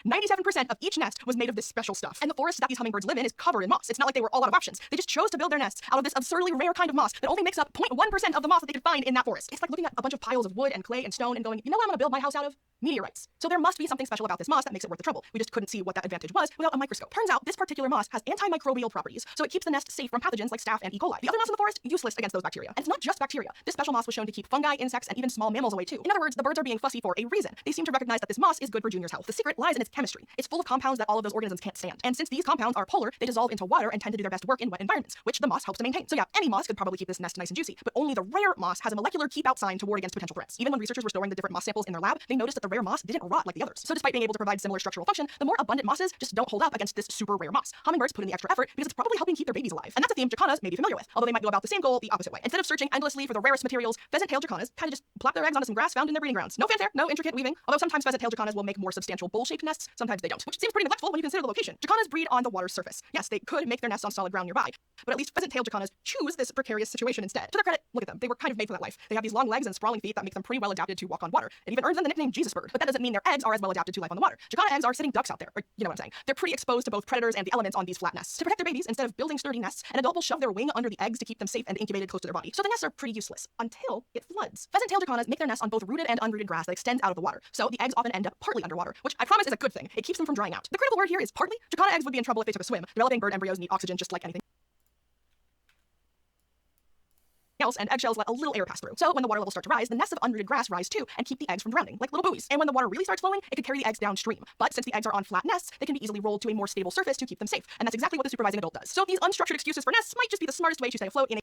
97% of each nest was made of this special stuff. And the forest that these hummingbirds live in is covered in moss. It's not like they were all out of options. They just chose to build their nests out of this absurdly rare kind of moss that only makes up 0.1% of the moss that they could find in that forest. It's like looking at a bunch of piles of wood and clay and stone and going, you know what I'm gonna build my house out of? Meteorites. So there must be something special about this moss that makes it worth the trouble. We just couldn't see what that advantage was without a microscope. Turns out this particular moss has antimicrobial properties, so it keeps the nest safe from pathogens like staph and E. coli. The other moss in the forest, useless against those bacteria. And it's not just bacteria. This special moss was shown to keep fungi, insects, and even small mammals away too. In other words, the birds are being fussy for a reason. They seem to recognize that this moss is good for Junior's health. The secret lies in its chemistry. It's full of compounds that all of those organisms can't stand. And since these compounds are polar, they dissolve into water and tend to do their best work in wet environments, which the moss helps to maintain. So yeah, any moss could probably keep this nest nice and juicy, but only the rare moss has a molecular keep out sign to ward against potential threats. Even when researchers were storing the different moss samples in their lab, they noticed that the rare moss didn't rot like the others. So despite being able to provide similar structural function, the more abundant mosses just don't hold up against this super rare moss. Hummingbirds put in the extra effort because it's probably helping keep their babies alive. And that's a theme jacanas may be familiar with, although they might go about the same goal the opposite way. Instead of searching endlessly for the rarest materials, pheasant-tailed jacanas kind of just plop their eggs onto some grass found in their breeding grounds. No fanfare, no intricate weaving, although sometimes pheasant-tailed jacanas will make more substantial bowl-shaped nests, sometimes they don't, which seems pretty neglectful when you consider the location. Jacanas breed on the water's surface. Yes, they could make their nests on solid ground nearby, but at least pheasant-tailed jacanas choose this precarious situation instead. To their credit, look at them. They were kind of made for that life. They have these long legs and sprawling feet that make them pretty well adapted to walk on water. It even earns them the nickname Jesus bird, but that doesn't mean their eggs are as well adapted to life on the water. Jacana eggs are sitting ducks out there, or you know what I'm saying. They're pretty exposed to both predators and the elements on these flat nests. To protect their babies, instead of building sturdy nests, an adult will shove their wing under the eggs to keep them safe and incubated close to their body. So the nests are pretty useless until it floods. Pheasant-tailed jacanas make their nests on both rooted and unrooted grass that extends out of the water. So the eggs often end up partly underwater, which I promise is a good thing. It keeps them from drying out. The critical word here is partly. Jacana eggs would be in trouble if they took a swim. Developing bird embryos need oxygen just like anything else, and eggshells let a little air pass through. So when the water levels start to rise, the nests of unrooted grass rise too and keep the eggs from drowning, like little buoys. And when the water really starts flowing, it could carry the eggs downstream. But since the eggs are on flat nests, they can be easily rolled to a more stable surface to keep them safe. And that's exactly what the supervising adult does. So these unstructured excuses for nests might just be the smartest way to stay afloat in a